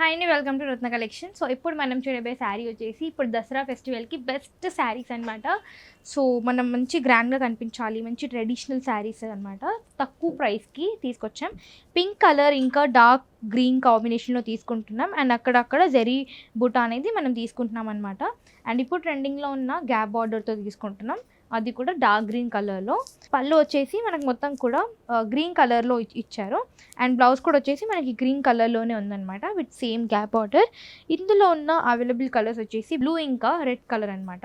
Hi అండి, welcome to Ratna collection. So ఇప్పుడు మనం చూడబోయే శారీ వచ్చేసి ఇప్పుడు దసరా ఫెస్టివల్కి బెస్ట్ శారీస్ అనమాట. సో మనం మంచి గ్రాండ్గా కనిపించాలి, మంచి ట్రెడిషనల్ శారీస్ అనమాట. తక్కువ ప్రైస్కి తీసుకొచ్చాం. పింక్ కలర్ ఇంకా డార్క్ గ్రీన్ కాంబినేషన్లో తీసుకుంటున్నాం. అండ్ అక్కడక్కడ జెరీ బుటా అనేది మనం తీసుకుంటున్నాం అనమాట. అండ్ ఇప్పుడు ట్రెండింగ్లో ఉన్న గ్యాప్ బార్డర్తో తీసుకుంటున్నాం, అది కూడా డార్క్ గ్రీన్ కలర్లో. పళ్ళు వచ్చేసి మనకు మొత్తం కూడా గ్రీన్ కలర్లో ఇచ్చారు. అండ్ బ్లౌజ్ కూడా వచ్చేసి మనకి గ్రీన్ కలర్లోనే ఉందన్నమాట విత్ సేమ్ గ్యాప్ బార్డర్. ఇందులో ఉన్న అవైలబుల్ కలర్స్ వచ్చేసి బ్లూ ఇంకా రెడ్ కలర్ అనమాట.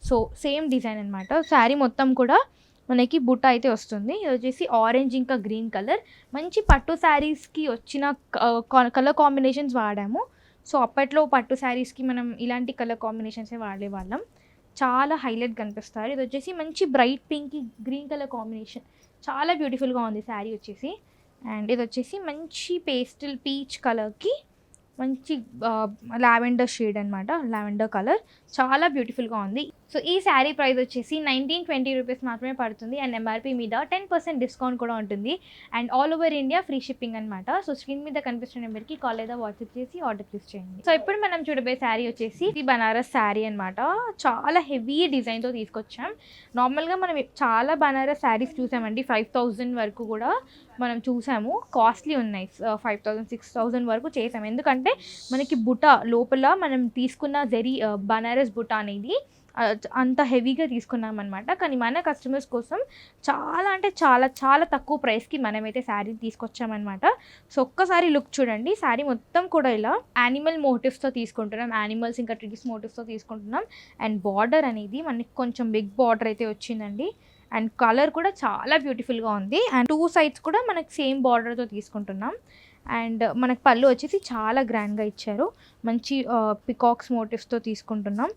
సో సేమ్ డిజైన్ అనమాట. శారీ మొత్తం కూడా మనకి బుట్ట అయితే వస్తుంది. ఇది వచ్చేసి ఆరెంజ్ ఇంకా గ్రీన్ కలర్. మంచి పట్టు శారీస్కి వచ్చిన కలర్ కాంబినేషన్స్ వాడాము. సో అప్పట్లో పట్టు శారీస్కి మనం ఇలాంటి కలర్ కాంబినేషన్సే వాడేవాళ్ళం. చాలా హైలైట్ కనిపిస్తారు. ఇది వచ్చేసి మంచి bright pink green colour combination, చాలా బ్యూటిఫుల్గా ఉంది శారీ వచ్చేసి. అండ్ ఇది వచ్చేసి మంచి పేస్టల్ పీచ్ కలర్కి మంచి లావెండర్ షేడ్ అనమాట, లావెండర్ కలర్, చాలా బ్యూటిఫుల్గా ఉంది. సో ఈ శారీ ప్రైస్ వచ్చేసి 1920 రూపీస్ మాత్రమే పడుతుంది. అండ్ ఎంఆర్పీ మీద 10% డిస్కౌంట్ కూడా ఉంటుంది. And all over India free shipping అనమాట. సో స్క్రీన్ మీద కనిపిస్తున్న నెంబర్కి కాల్ లేదా వాట్సాప్ చేసి ఆర్డర్ ప్లేస్ చేయండి. సో ఇప్పుడు మనం చూడబోయే శారీ వచ్చేసి ఇది బనారస్ శారీ అనమాట. చాలా హెవీ డిజైన్తో తీసుకొచ్చాం. నార్మల్గా మనం చాలా బనారస్ శారీస్ చూసామండి, 5000 వరకు కూడా మనం చూసాము. కాస్ట్లీ ఉన్నాయి, 5000 6000 వరకు చేసాము. ఎందుకంటే మనకి బుట్ట లోపల మనం తీసుకున్న జెరీ బనారస్ బుట్ట అనేది అంత హెవీగా తీసుకున్నాం అనమాట. కానీ మన కస్టమర్స్ కోసం చాలా అంటే చాలా చాలా తక్కువ ప్రైస్కి మనమైతే శారీ తీసుకొచ్చామన్నమాట. సో ఒక్కసారి లుక్ చూడండి. శారీ మొత్తం కూడా ఇలా యానిమల్ మోటివ్స్తో తీసుకుంటున్నాం, యానిమల్స్ ఇంకా ట్రీస్ మోటివ్స్తో తీసుకుంటున్నాం. అండ్ బార్డర్ అనేది మనకి కొంచెం బిగ్ బార్డర్ అయితే వచ్చిందండి. అండ్ కలర్ కూడా చాలా బ్యూటిఫుల్గా ఉంది. అండ్ టూ సైడ్స్ కూడా మనకి సేమ్ బార్డర్తో తీసుకుంటున్నాం. అండ్ మనకు పళ్ళు వచ్చేసి చాలా గ్రాండ్గా ఇచ్చారు, మంచి పికాక్స్ మోటివ్స్తో తీసుకుంటున్నాం.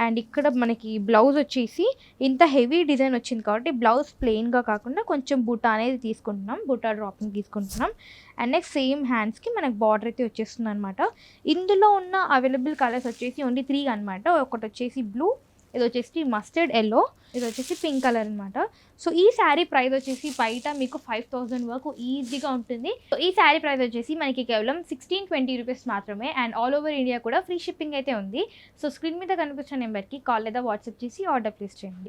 అండ్ ఇక్కడ మనకి బ్లౌజ్ వచ్చేసి ఇంత హెవీ డిజైన్ వచ్చింది కాబట్టి బ్లౌజ్ ప్లెయిన్గా కాకుండా కొంచెం బుటా అనేది తీసుకుంటున్నాం, బుటా డ్రాపింగ్ తీసుకుంటున్నాం. అండ్ నెక్స్ట్ సేమ్ హ్యాండ్స్కి మనకు బార్డర్ అయితే వచ్చేస్తుంది అనమాట. ఇందులో ఉన్న అవైలబుల్ కలర్స్ వచ్చేసి ఓన్లీ 3 అనమాట. ఒకటి వచ్చేసి బ్లూ, ఇది వచ్చేసి మస్టర్డ్ ఎల్లో, ఇది వచ్చేసి పింక్ కలర్ అనమాట. సో ఈ శారీ ప్రైస్ వచ్చేసి బయట మీకు 5000 వరకు ఈజీగా ఉంటుంది. సో ఈ శారీ ప్రైస్ వచ్చేసి మనకి కేవలం 1620 రూపీస్ మాత్రమే. అండ్ ఆల్ ఓవర్ ఇండియా కూడా ఫ్రీ షిప్పింగ్ అయితే ఉంది. సో స్క్రీన్ మీద కనిపించిన నెంబర్కి కాల్ లేదా వాట్సాప్ చేసి ఆర్డర్ ప్లేస్ చేయండి.